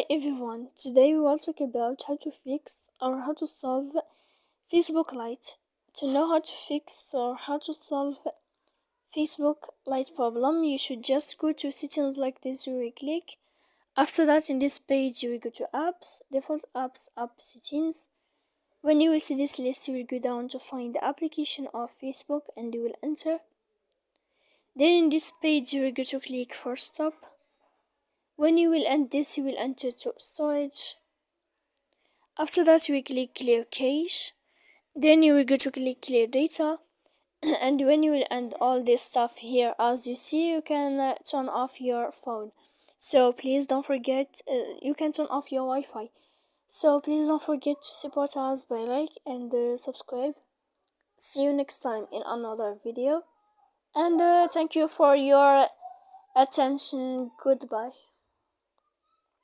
Hi everyone, today we will talk about how to fix or how to solve Facebook Lite. To know how to fix or how to solve Facebook Lite problem, you should just go to settings like this. You will click. After that, in this page, you will go to apps, default apps, app settings. When you will see this list, you will go down to find the application of Facebook and you will enter. Then in this page, you will go to click for stop. When you will end this, you will enter to storage. After that, you will click clear cache. Then you will go to click clear data. And when you will end all this stuff here, as you see, you can turn off your phone. So please don't forget, you can turn off your Wi-Fi. So please don't forget to support us by like and subscribe. See you next time in another video. And thank you for your attention. Goodbye.